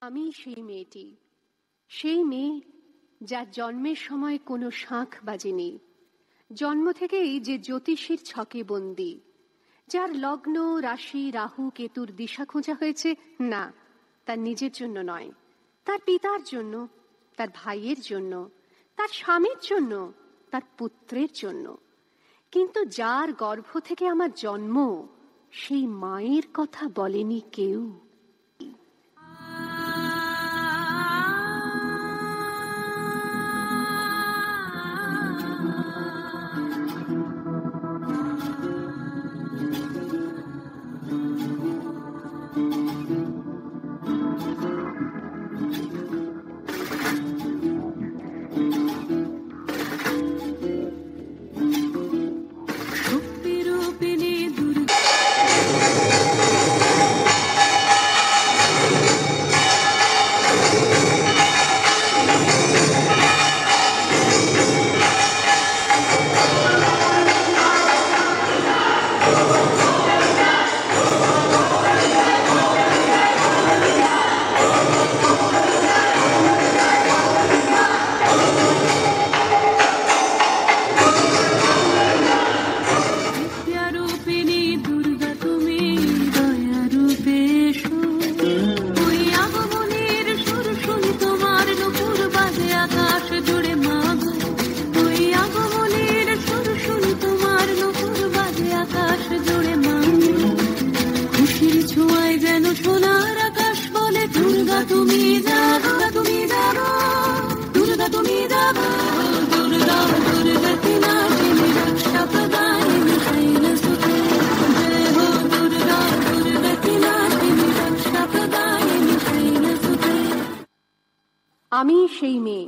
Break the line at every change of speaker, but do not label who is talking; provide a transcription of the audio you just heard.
আমি সেই মেয়েটি, সেই মেয়ে যার জন্মের সময় কোনো শাঁখ বাজেনি, জন্ম থেকেই যে জ্যোতিষীর ছকে বন্দী, যার লগ্ন রাশি রাহু কেতুর দিশা খোঁজা হয়েছে না তার নিজের জন্য নয়, তার পিতার জন্য, তার ভাইয়ের জন্য, তার স্বামীর জন্য, তার পুত্রের জন্য। কিন্তু যার গর্ভ থেকে আমার জন্ম, সেই মায়ের কথা বলেনি কেউ। আমি সেই মেয়ে।